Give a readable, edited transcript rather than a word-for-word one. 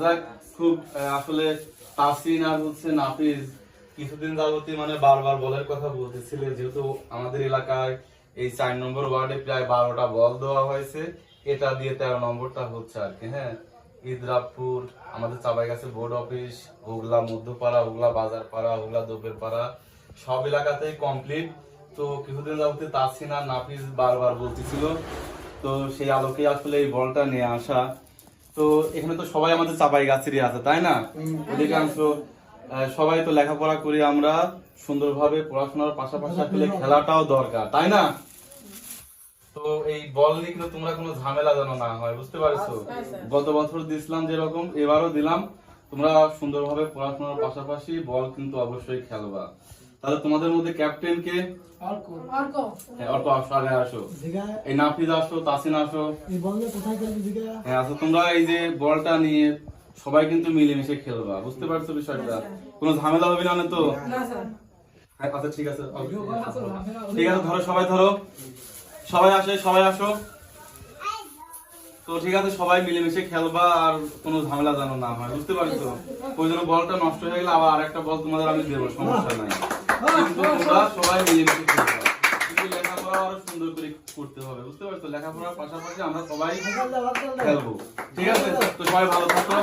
যাক, খুব আসলে তাসিন আর হচ্ছে নাফিজ কিছুদিন যাবতই মানে বারবার বলের কথা বলতেছিল, যেহেতু আমাদের এলাকায় এই 4 নম্বর ওয়ার্ডে প্রায় 12টা বল দেওয়া হয়েছে, এটা দিয়ে 13 নম্বরটা হচ্ছে আর কি। হ্যাঁ, ইদ্রাপুর, আমাদের চাপাইগাছি বোর্ড অফিস, হুগলা মধ্যপাড়া, হুগলা বাজার পাড়া, হুগলা দোপের পাড়া, সব এলাকাতেই কমপ্লিট। তো কিছুদিন যাবতে তাসিন আর নাফিজ বারবার বলতেছিল, তো সেই আলোকে আসলে এই বলটা নিয়ে আসা। তো এখানে তো সবাই আমাদের চাপাই গাছেরই আছে, তাই না? অধিকাংশ সবাই তো লেখাপড়া করি আমরা, সুন্দরভাবে পড়াশোনার পাশাপাশি আসলে খেলাটাও দরকার, তাই না? তো এই বল নিয়ে কিন্তু তোমরা কোনো ঝামেলা যেন না হয়, বুঝতে পারছো? গত বছর দিছিলাম যেরকম, এবারও দিলাম। তোমরা সুন্দরভাবে পড়াশোনার পাশাপাশি বল কিন্তু অবশ্যই খেলবা। তাহলে তোমাদের মধ্যে ক্যাপ্টেন কে? হ্যাঁ, অল্প আসো, আগে আসো। এই নাফিজ আসো, তাসিন আসো। হ্যাঁ, আচ্ছা, তোমরা এই যে বলটা নিয়ে সবাই কিন্তু মিলেমিশে খেলবা, বুঝতে পারছো বিষয়টা? কোনো ঝামেলা হবে না তো? হ্যাঁ, আচ্ছা, ঠিক আছে, ঠিক আছে, ধরো, সবাই ধরো, সবাই আসে, সবাই আসো। তো ঠিক আছে, সবাই মিলেমিশে খেলবা, আর কোনো ঝামেলা যেন না হয়, বুঝতে পারছো? ওই জন্য বলটা নষ্ট হয়ে গেলে আবার আরেকটা বল তোমাদের আমি দেবো, সমস্যা নাই। কিন্তু তোমরা সবাই মিলেমিশে খেলবা, কিন্তু লেখাপড়া আরো সুন্দর করে করতে হবে, বুঝতে পারছো? লেখাপড়ার পাশাপাশি আমরা সবাই খেলবো, ঠিক আছে? তো সবাই ভালো থাকো।